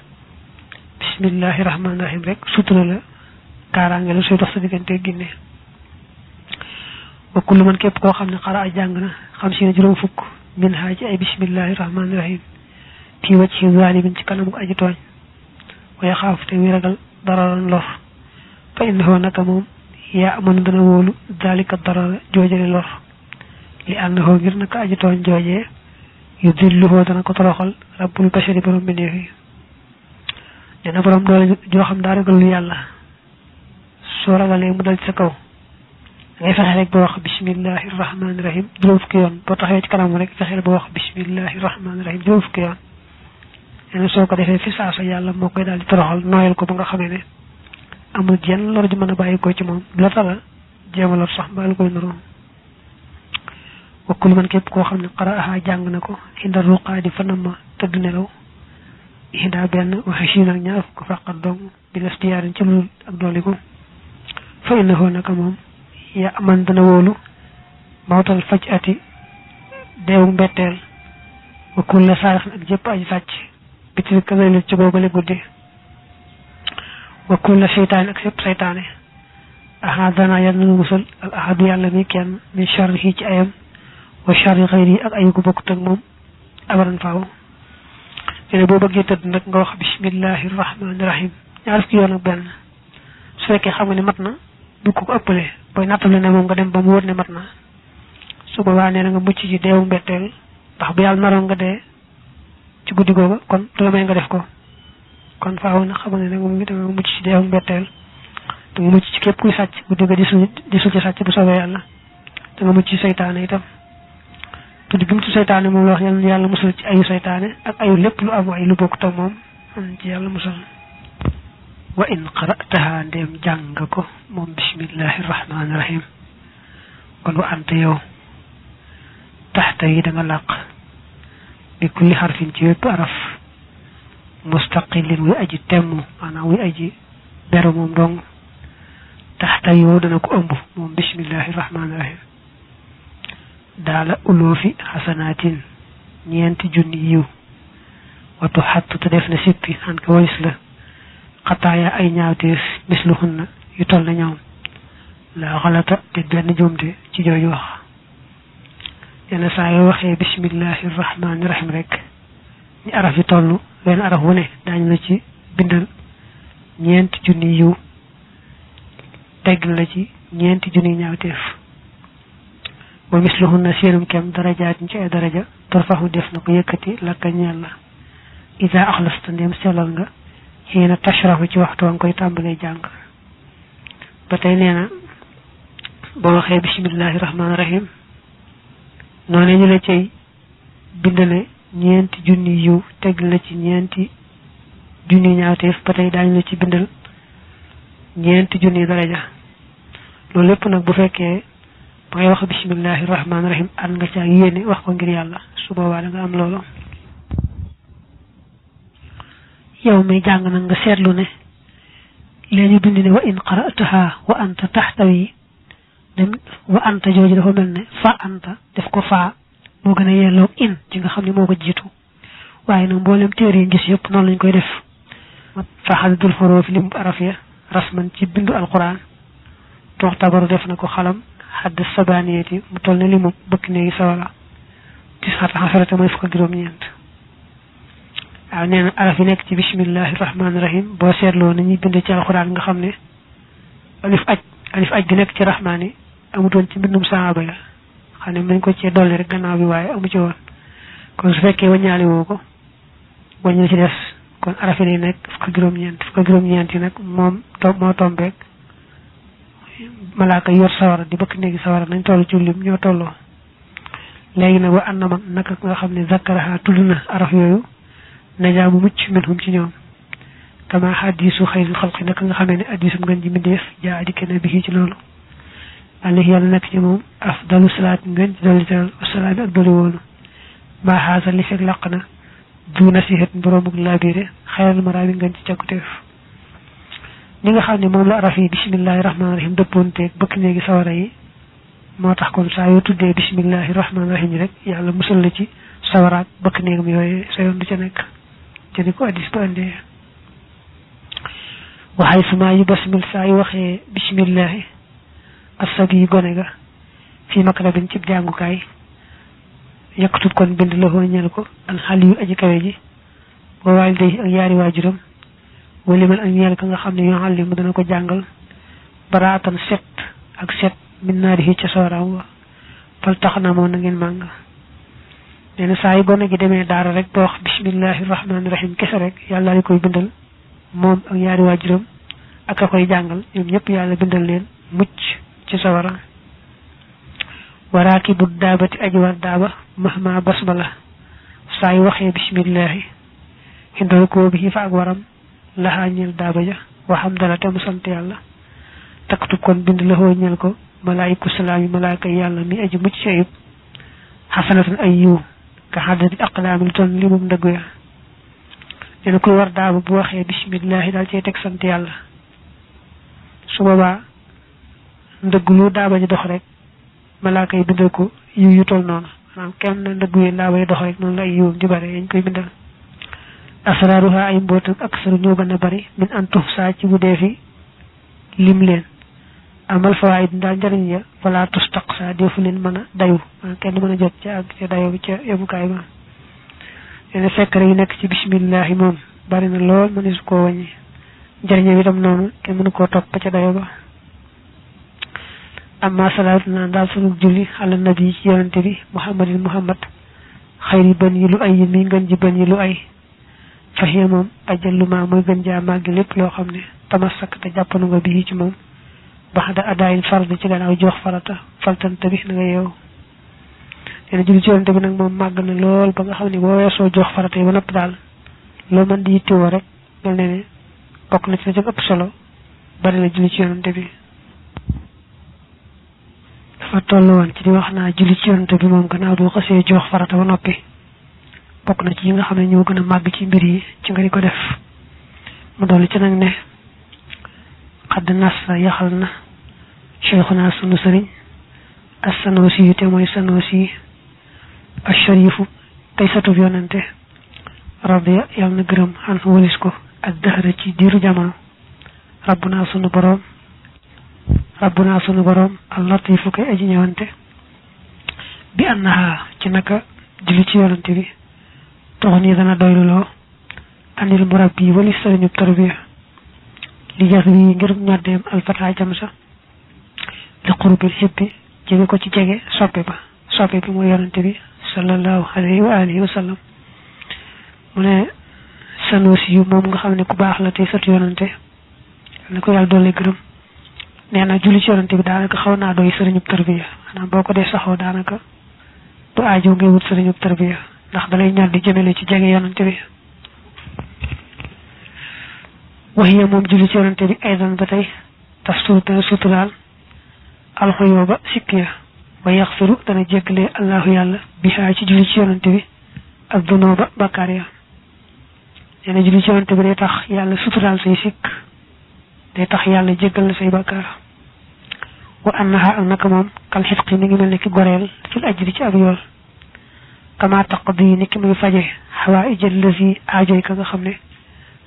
bismillahi rahmaani rahim rek sutura la kaaraange la sooy dox sa diggante ak jinne wa kullu man képp koo xam ne xara a jàng na xam si ne juróom fukk min haa ci ay bismillahi rahmaani rahim fii wàcc ci zalimin ci kanamu aji tooñ waaye xaaf te wi ragal dararan lor fa innahu naka moom yaa amanu dana wóolu dalika darara joojale lor li annahu ngir naka aji tooñ joojee yu dilluhoo dana ko toroxal rabbul bashari borom bindeef yi dina borom doole joo xam daa ragal lu yàlla soo ragalee mu dal ci sa kaw ngay fexe rek ba wax bismillahi rahmaani rahim juróom fukki yoon boo taxawee ci kanam rek fexeel ba wax bismillahi rahmaani rahim juróom fukki yoon nee na soo ko defee fi saasa yàlla moo koy daal di toroxal nooyal ko ba nga xamee ne amul jenn lor ji mën a bàyyi ko ci moom du la tala jéema lor sax mbaa lu koy noroon wakkul man képp koo xam ne qara'aha jàng na ko inda ruqaadi fanam ma tëdd nelaw ihda benn waxe siin ak ñaar fukk faqat dong bi lastiyaarin ci lu ak dooliku fa innahu naka moom ya aman dana wóolu mawtal faj ati deewu mbetteel wakkul la saarixin ak jëpp aji sàcc bitil kalaylit ci googale guddi wakkul la seytaane ak sépp seytaane ahadana yàlla na musal al ahadu yàlla mi kenn min sharrihi ci ayam wa sharri xayri ak ayu ko bokkut ak moom abaran faaw te boo bëggee tëdd nag nga wax bismillahi rahmaani rahim ñaar fukki yoon ak benn su fekkee xam nga ne mat na du ko ëppale booy nattale ne moom nga dem ba mu wóor ne mat na su boobaa nee na nga mucc ci deewu mbetteel ndax bu yàlla naroon nga dee ci guddi googa kon du la may nga def ko kon faaw na xam ne nag moom da nga mucc ci deewu mbetteel da nga mucc ci képp kuy sàcc guddi ga disul ci sàcc bu soobee yàlla da nga mucc ci seytaane itam tuddi bi mu ci seytaane moom la wax yàlla musal ci ayu seytaane ak ayu lépp lu am ay lu bokkut ak moom am ci yàlla musal wa in qara'taha ndéem jàng ko moom bismillahi rahmaani rahim kon wa anta yow taxta yi da nga làq bi kulli xarfin ci wépp araf mustaqilin wuy aji temm maanaam wuy aji beru moom dong taxta yow dana ko ëmb moom bismillahi rahmaani rahim daala uloofi xasanaatin ñeenti junni yiw watu xattu te def na sippi xan ko walis la xataaya ay ñaawteef misluhunna yu toll na ñoom la xalata te benn jumte ci jooju wax yenn saa yoo waxee bismillahi rahmaani rahim rek ñi araf yi toll wenn araf wu ne daañu la ci bindal ñeenti junni yiw teggal la ci ñeenti junni ñaawteef wa misluhunna seenum kem darajaatin ci ay daraja torfaxu def na ko yëkkati lakka ñeel la ida axlasta ndéem sellal nga xiina tashrafu ci waxtu wa nga koy tàmbalee jàng ba tey nee na boo waxee bismillahi rahmaani rahim noonu ñu la cay bindale ñeenti junni yiw teg la ci ñeenti junni ñaawteef ba tey daañu la ci bindal ñeenti junni daraja loolu lépp nag bu fekkee ba ngay wax bismillahi rahmaani rahim ànd nga ca yéene wax ko ngir yàlla su boobaa da nga am loolu yow mi jàng nag nga seetlu ne léegi bind ne wa in qara'taha wa anta taxtawi dem wa anta jooju dafa mel ne fa anta def ko faa moo gën a yelloo in ci nga xam ne moo ko jiitu waaye nag mboolem téere yi gis yëpp noonu lañ koy def fa xadidul xuruf li mu araf ya rasman ci bindu alquran toox tabaru def na ko xalam xadd sabaniyeti mu toll ne li mu bëkk néegi sawara tisata xasarata mooy fukk ak juróom-ñeent waaw nee na araf yi nekk ci bismillahi rahmaani rahim boo seetloo nañuy bind ci alxuraan nga xam ne alif aj gi nekk ci rahmaani amutoon ci mbindum saaba ya xam ne mën ko cee dolli rek gannaaw bi waaye amu ci woon kon su fekkee waññaali woo ko waññi ci des kon araf yi nekk fukk ak juróom-ñeent yi nag moom moo tombeek malaaka yor sawara di bëkk néegi sawara nañ toll ci lim ñoo tolloo léegi nag wa annama naka nga xam ne zakkaraha tudd na araf yooyu najaa mu mucc minhum ci ñoom kama hadisu xayril xalqi naka nga xamee ne hadisum ngën ji mbindeef jaa dikke na bi ci loolu alayhi yàlla nekk ci moom afdalu salaat ngën ci dolli teral wasalaami ak dolli woonu maa xaasa li fekk laq na du nasihat boroomuk laabire xayral maraami ngën ci càkkuteef ni nga xam ne moom la araf yi bismillahi rahmaani rahim dëppoonteeg bëkk néegi sawara yi moo tax kon saa yoo tuddee bismillahi rahmaani rahim rek yàlla musal la ci sawaraak bëkk néegam yooyu sa yoon du ca nekk te ni ko addis ba andee waxay suma yu basmil saa yu waxee bismillahi asabi yi gone ga fii makrabin cib jàngukaay yàkkatut kon bind la foo ñel ko al xal yu aji kawe ji wa waalidayhi ak yaari waajuram wali man ak ñeel ka nga xam ne yoo xam ne mu dana ko jàngal baraatan set ak set min naarihi ca sawaraam wa fal tax na moo na ngeen màng nee na saa yi gone gi demee daara rek ba wax bismillahi rahmaani rahim kese rek yàlla li koy bindal moom ak yaari waajuram ak a koy jàngal ñoom ñëpp yàlla bindal leen mucc ci sawara waraaki bu daabati aji war daaba mahma basmala saa yu waxee bismillahi xindal koo bi fa ak waram laxaa ñeel daaba ja waxam dala te mu sant yàlla taktub kon bind la xoo ñeel ko malaayiku salaam yi malaaka yàlla mi aji mucc ci ayib xasanatan ay yiw ka xaddati aqlaami lu toll li mum ndëggu ya nee na kuy war daaba bu waxee bismillahi daal cee teg sant yàlla su boobaa ndëgg lu daaba ji dox rek malaaka yi bindal ko yiw yu toll noonu maanaam kenn na ndëgg yi daaba yi dox rek noonu la ay yiwam di bare yañ koy bindal asraaruha ay mbootam ak saru ñoo gën a bari min an tux saa ci bu dee fi lim leen amal fawaid daal njëriñ ya wala tustaq saa defu leen mën a dayu maanaam kenn mën a jot ca ak ca dayo bi ca yemukaay ba leen fekk rek yu nekk ci bismillahi moom bari na lool mëne su koo wàññi njëriñam itam noonu kenn mënu koo topp ca dayo ba amma salaatu naan daal sunu julli ala nabi ci yonante bi muhammad xayri ban yi lu ay yi mi ngën ji ban yi lu ay faxiya moom ajalluma mooy gën jaa màggi lépp loo xam ne tamasak te jàppanu nga bii ci moom baxda adaayin fard ci gannaaw jox farata faltante bi na nga yeew leen julli ci yonante bi nag moom màgg na lool ba nga xam ne boo weesoo jox farata yi ba nopp daal loo mën di yittewoo rek mel ne ne bokk na ci la ëpp solo bari la julli ci yonante bi dafa tollu woon ci di wax naa julli ci yonante bi moom gannaaw du xasee jox farata ba noppi bokk na ci yi nga xam ne ñoo gën a màgg ci mbir yi ci nga di ko def mu dolli ci nag ne xadd nas yaxal na cheikhuna sunu sëriñ as sanoosi yu te mooy sanoosi as sharifu tey satub yonante radiya yàlla na gërëm xan walis ko ak dëxëra ci diiru jamono rabbuna sunu boroom al latifu koy aji ñëwante bi annaha ci naka julli ci yonante bi tox nii dana doyluloo anil murabbi wali sëriñub tarbiya li jas bi ngir ñoddeem alfata jam sa li xurubil xibbi jege ko ci jege soppe bi mooy yonante bi sallallahu alayhi wa alihi wa sallam mu ne Sanusi yu moom nga xam ne ku baax la tey sëtu yonante na ko yàlla doole gërëm nee na julli ci yonante bi daanaka xaw naa doy sëriñub tarbiya maanaam boo ko dee saxoo daanaka du aajo ngay wut sëriñub tarbiya ndax dalay ñor di jëmale ci jege yonante bi waxiya moom julli ci yonante bi aydan ba tey tafsir dana suturaal alxuyoo ba sikkiya ba yaxfiru dana jéggalee allahu yàlla bihaa ci julli ci yonante bi ak dunoo ba bakkaar ya nee na julli ci yonante bi day tax yàlla suturaal say sikk day tax yàlla jéggal la say bakkaar wa annaha ak naka moom kal xitqi mi ngi mel ne ki goreel fil ajri ci ab yool kama taqdi ni ki muy faje xawaa ijal lasi aajoy ka nga xam ne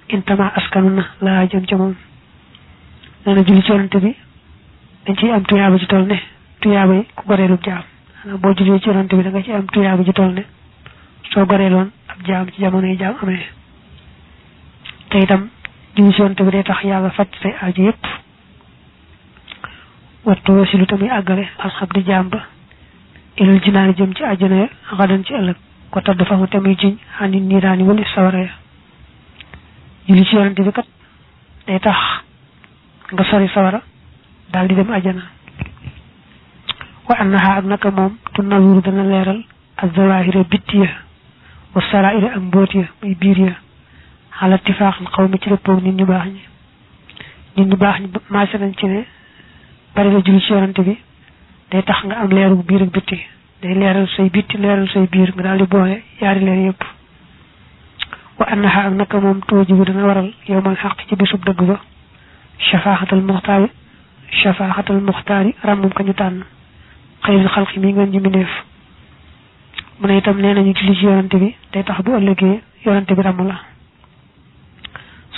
intama askanu na laa jëm ca moom nee na julli ci yonante bi dañ ciy am tuyaaba ji toll ne tuyaaba yi ku goreelub jaam xanaa boo julli ci yonante bi da nga ci am tuyaaba ji toll ne soo goreeloon ab jaam ci jamono yi jaam amee te itam julli ci yonante bi day tax yàlla faj say aajo yëpp wattu wasilu tamuy àggale alxabdi jaam ba ilal jinaani jëm ci àjjana ya xadan ci ëllëg ko tadd fa mu tamuy jiñ xani niiraani wali sawara ya julli ci yonante bi kat day tax nga sori sawara daal di dem àjjana wa annaha ak naka moom tu nawuru dana leeral ak zawahira bittiya wa saraira ak mbóot ya muy biir ya xala tifaaxal xaw mi ci dëppoog nit ñu baax ñi maase nañ ci ne bari la julli ci yonante bi day tax nga am leeru biir ak bitti day leeral say bitti leeral say biir nga daal di boole yaari leer yëpp wa annaha ak naka moom toojibu dana waral yowmal xaq ci bisub dëgg ba shafaaxatal muxtaari ràmmum ka ñu tànn xëyril xalqi mi ngeen ji mbindeef mu ne itam nee nañu julli ci yonante bi day tax bu ëllëgee yonante bi ràmm la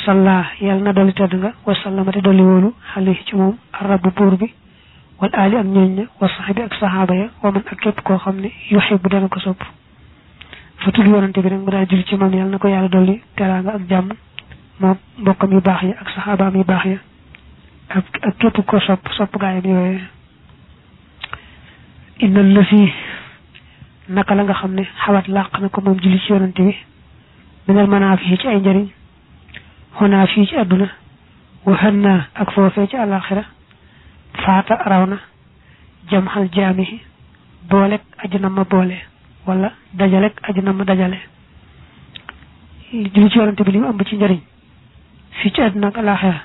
salla yàlla na dolli tedd nga wasallama te dolli wóolu xale ci moom arrabu buur bi wal aali ak ñooñ ña wa saxabi ak saxaaba ya wa man ak képp koo xam ne yuxibu dana ko sopp fa tudd yonante bi nag mu daal julli ci moom yàlla na ko yàlla dolli teraanga ak jàmm moom mbokkam yu baax ya ak saxaabaam yu baax ya ak képp ko sopp gaayam yooyee innal lasi naka la nga xam ne xawat làq na ko moom julli ci yonante bi minal manaafi ci ay njëriñ xonaa fii ci àdduna waxan naa ak foofee ci àllaaxira faata raw na jam xal jaamihi boolek aji na ma boole wala dajalek aji na ma dajale julli ci yonante bi li mu ëmb ci njëriñ fii ci àdduna ak àllaaxira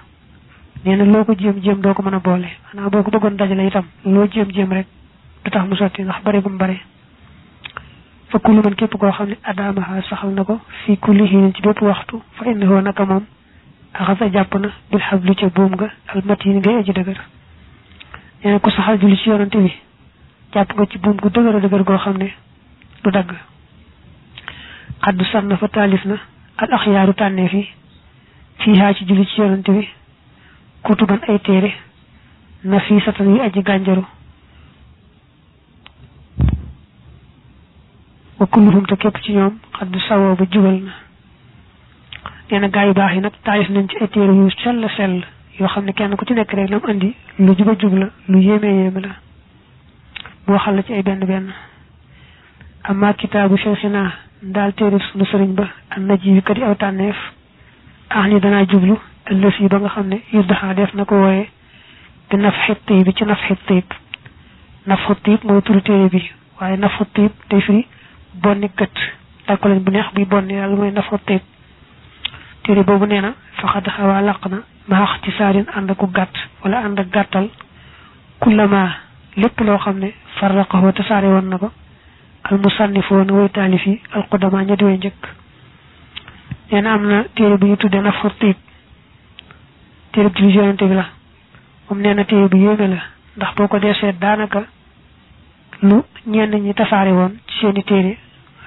nee na loo ko jéem doo ko mën a boole xanaa boo ko bëggoon dajale itam loo jéem rek du tax mu sotti ndax bare bu mu bare fa kullu man képp koo xam ne adaamaha saxal na ko fii kulli hiin ci bépp waxtu fa innahu naka moom axasa jàpp na bil xabli ca buum nga almatiin ngay aji dëgër nee na ku saxal julli ci yonante bi jàpp nga ci buum gu dëgër a dëgër goo xam ne du dagg xaddu sar na fa taalif na al axyaaru tànnee fii haa ci julli ci yonante bi kutuban ay téere nafisatan yu aji gànjaru wa kulluhum te képp ci ñoom xaddu sawoo ba jubal na nee na gaa yu baax yi nag taalif nañ ci ay téere yu sell yoo xam ne kenn ku ci nekk rek lam andi lu juba jub la lu yéeme la mu waxal la ci ay benn amma kitaabu cheikhina daal téere sunu sëriñ ba an naji wi kat yi aw tànneef ni danaa jublu ëllës yi ba nga xam ne yuddaxaa def na ko wooye bi nafxi tayib bi ci nafxi tayib nafxu tayib mooy turu téere bi waaye nafxu tayib day firi bonni gët tàkko leen bu neex bi bonni yàlla mooy nafxu tayib téere boobu nee na faxad xawaa laq na maax ci saarin ànd aku gàtt wala ànd ak gàttal kullama lépp loo xam ne farraqahu tasaare woon na ko al musannifoona woy taalif yi al qudama ña di way njëkk nee na am na téere bu ñu tuddee nafxu tayib téere bi ci yonante bi la moom nee na téere bu yéeme la ndax boo ko dee seet daanaka lu ñenn ñi tasaare woon ci seeni téere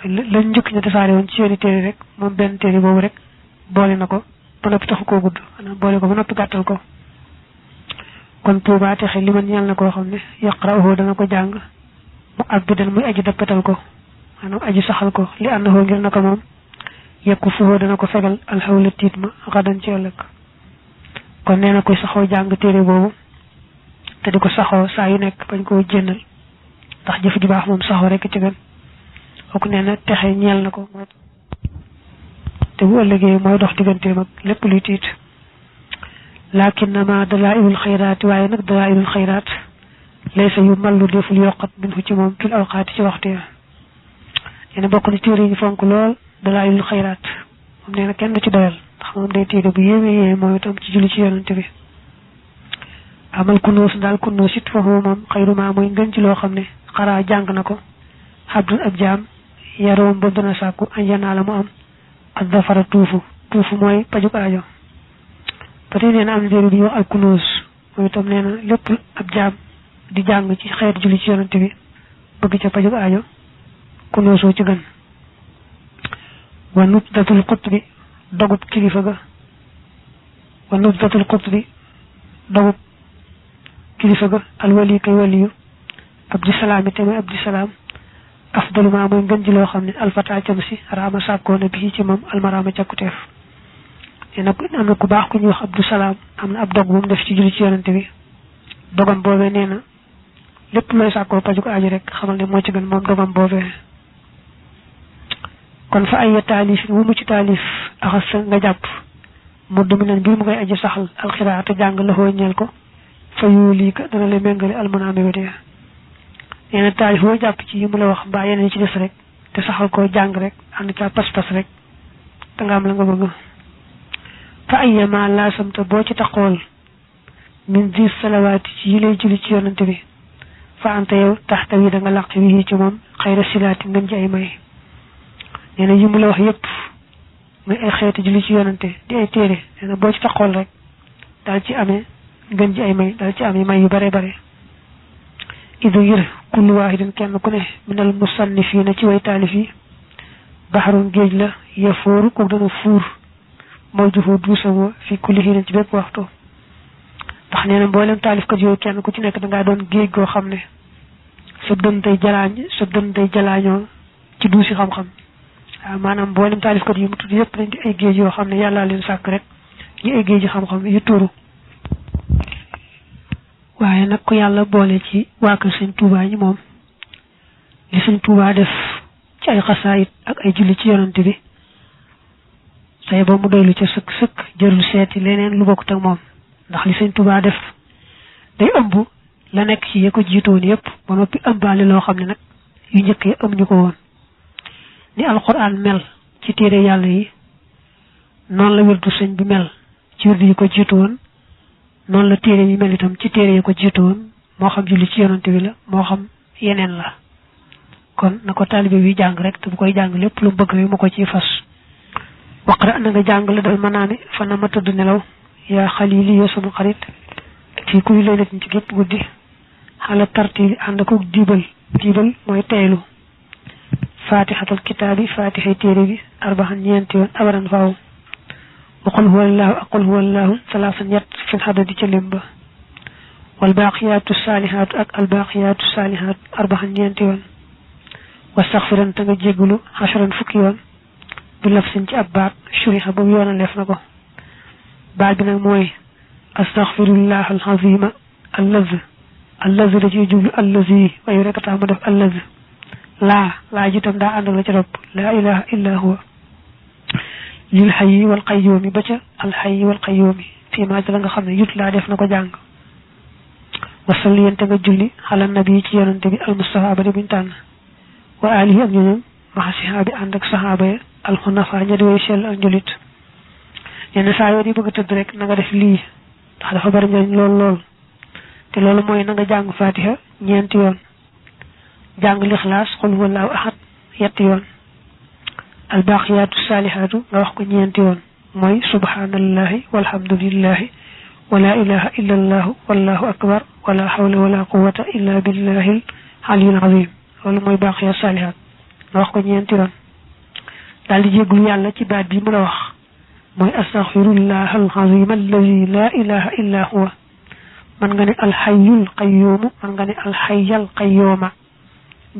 lañ njëkk ñi tasaare woon ci seeni téere rek moom benn téere boobu rek boole na ko ba noppi taxu koo gudd maanaam boole ko ba noppi gàttal ko kon tuubaa texe li man ñal na koo xam ne yaqra'uhu dana ko jàng mu abbidan muy aji dappetal ko maanaam aji saxal ko li annahu ngir na ko moom yekku fuhoo dana ko fegal alxawla tiit ma xadan ci ëllëg kon nee na koy saxoo jàng téere boobu te di ko saxoo saa yu nekk bañ koo jénnal ndax jëf ju baax moom saxoo rek ci gën kooku nee na texe ñeel na ko te bu ëllëgee mooy dox digganteem ak lépp luy tiit lakinnama dalaa'ilul xayraati waaye nag dalaa'ilul xayraat laysa yu mallu deful yokkat minhu ci moom fil awqaati ci waxtu ya nee na bokk na téere yi ñu fonk lool dalaa'ilul xayraat moom nee na kenn du ci doyal ndax moom day téere bu yéeme moom itam ci julli ci yonante bi amal kunuus daal kunuus it foofu moom xayruma mooy ngën ci loo xam ne xaraa jàng na ko xabdun ab jaam yaroom ba dana sàkku anjanaa la mu am ak dafara tuufu mooy pajuk aajo ba tey nee na am na téere bi ñuy wax al kunuus moom itam nee na lépp ab jaam di jàng ci xeet julli ci yonante bi bëgg ca pajuk aajo kunuusoo ci gën wa nubdatul qutbi dogub kilifa ga wa nubdatul qutbi dogub kilifa ga alwali kay waliyu abdusalaam te mooy abdusalaam afdalu ma mooy ngën ji loo xam ne alfata cam si raama sàkkoona bi ci moom almaraama càkkuteef te nag am na ku baax ku ñuy wax abdusalaam am na ab dog bu mu def ci julli ci yonante bi dogam boobee nee na lépp looy sàkkoo paju ko aju rek xamal ne moo ci gën moom dogam boobee kon fa ay taalif wu mu ci taalif axas sa nga jàpp mu duminan bi mu koy aji saxal alxiraata jàng la xoo ñeel ko fa yu lii ka dana la méngale almanaami wédee nee na taalif boo jàpp ci yi mu la wax mbaa yeneen yi ci des rek te saxal koo jàng rek ànd ca pas-pas rek da nga am la nga bëgg fa ayyama laasamta boo ci taxool min di salawaati ci yi lay julli ci yonante bi fa anta yow taxtaw yi da nga làq wi ci moom xayra silaati ngën ci ay may nee na yi mu la wax yëpp muy ay xeeti julli ci yonante di ay téere nee na boo ci taxool rek daal ci amee ngën ji ay may daal ci amee may yu bare bare idu ngir kullu waahidin kenn ku ne minal musannifiina ci way taalif yi baxarun géej la yafooru ko dana fuur mawjuhu duusamo fi kulli hiin ci bépp waxtu ndax nee na mboolem taalifkat yooyu kenn ku ci nekk dangaa doon géej goo xam ne sa dën day jalaañoo ci duusi xam-xam waaw maanaam mboolem taalifkat yi mu tudd yëpp dañ di ay géej yoo xam ne yàllaa leen sàkk rek yi ay géej yi xam-xam yu tuuru waaye nag ku yàlla boole ci waa kër Sëñ Tuubaa ñi moom li Sëñ Tuubaa def ci ay xasaayit ak ay julli ci yonante bi say ba mu doylu ca sëkk sëkk jërul seeti leneen lu bokkut ak moom ndax li Sëñ Tuubaa def day ëmb la nekk ci ya ko jiitoon yépp ba noppi ëmbaale loo xam ne nag yu njëkk yi am ñu ko woon ni alxuraan mel ci téere yàlla yi noonu la wirdu sëñ bi mel ci wirdu yi ko jiitu woon noonu la téere yi mel itam ci téere yi ko jiitu woon moo xam julli ci yonante bi la moo xam yeneen la kon na ko taalibe bi jàng rek te bu koy jàng lépp lu bëgg wi mu ko ciy fas waqra na nga jàng la dal manaami fa na ma tëdd nelaw yaa xalili yoo sama xarit fii kuy laylatin ci gépp guddi xala tartiili ànd ak diibal mooy teylu fatihatul kitaabi fatihay téere bi arbaxan ñeenti yoon abadan faaw wa qul huwallahu ak qul huwallahu salaasan ñett fil xadadi ca lim ba wal baaqiyaatu saalihaatu ak al baaqiyaatu saalihaatu arbaxan ñeenti yoon wastaxfiran te nga jéggulu xasharan fukki yoon bi lafsin ci ab baat shuriha boobu yoonaleef na ko baat bi nag mooy astaxfirullah alazima allazi da ciy jublu allazi waaye rek tax ma def allazi laa jitam daa ànd ak la ca topp laa ilaha illa huwa lil xayyi wal qayyoomi ba ca alxayyi wal qayyoomi fii maa la nga xam ne yut laa def na ko jàng wasalli yente nga julli xala nabi ci yonante bi almustafa ba di buñ tànn wa alihi ak ñoñom maxa sihaabi ànd ak sahaaba ya alxunafa ña di way sell ak njulit yenn saa yoo di bëgg a tëdd rek na nga def lii ndax dafa bari njëriñ lool te loolu mooy na nga jàng fatiha ñeenti yoon jàng lixlaas xul huwallahu ahad yetti yoon albaqiyaatu saalihaatu nga wax ko ñeenti yoon mooy subhanallahi walhamdulillahi wala ilaha illa allahu wallahu akbar wala hawla wala quwwata illa billahi aliyil azim loolu mooy baaqiyaatu saalihaat nga wax ko ñeenti yoon daal di jéggul yàlla ci baat bi mu la wax mooy astaghfirullah alazim allazi la ilaha illa huwa man nga ne alxayyul qayyumu man nga ne alxayyal qayyuma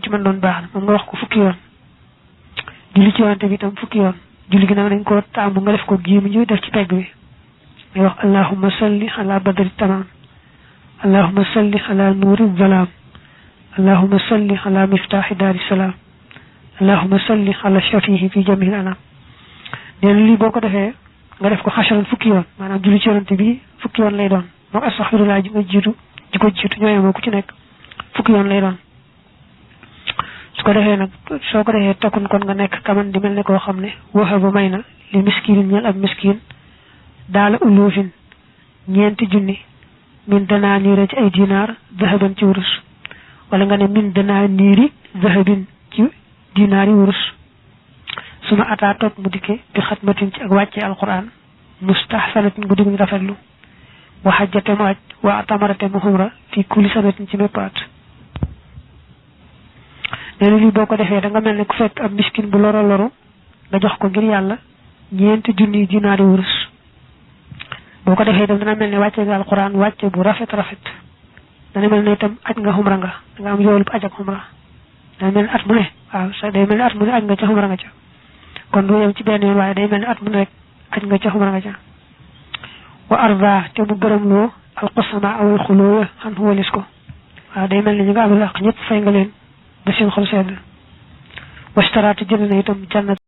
ci man doon baax na moom nga wax ko fukki yoon julli ci yonante bi itam fukki yoon julli gi nag dañ ko taamu nga def ko jiimu ñu def ci pegg bi ngay wax allahumma salli ala badri tamam allahumma salli ala nuuri zalaam allahumma salli ala miftaaxi daari salaam allahumma salli ala shafihi fi jamil anam neen lii boo ko defee nga def ko xasaran fukki yoon maanaam julli ci yonante bi fukki yoon lay doon moom astaxfirullah ji nga jiitu ji ko jiitu ñooyee moo ku ci nekk fukki yoon lay doon su ko defee nag soo ko defee takkun kon nga nekk kaman di mel ne koo xam ne wahaba may na li miskinin ñeel ab miskin daala ulufin ñeenti junni min danaa niira ci ay dinaar zahaban ci wurus wala nga ne min danaa niiri zahabin ci dinaar yi wurus suma ataa toog mu dikke bi xatmatin ci ak wàcce alquran mustahsanatin guddi guñ rafetlu wa xajjate mu aj wa atamarate mu xumra fi kulli sanatin ci mépp at nee na lii boo ko defee da nga mel ne ku fekk ab miskin bu loru nga jox ko ngir yàlla ñeenti junni dinaari wurus boo ko defee itam dana mel ne wàcce nga alquran wàcce bu rafet dana mel ne itam aj nga xumra nga da nga am yoolu aj ak xumra dana mel ne at mu ne waaw sa day mel ne at mu ne aj nga ca xumra nga ca kon du yow ci benn yoon waaye day mel ne at mu ne rek aj nga ca xumra nga ca wa arda te mu gërëm loo alqusama awal xulooya xan walis ko waaw day mel ne ñu nga amul àq ñëpp fay nga leen ba seen xol sedd washtaraate jënd na itam jannat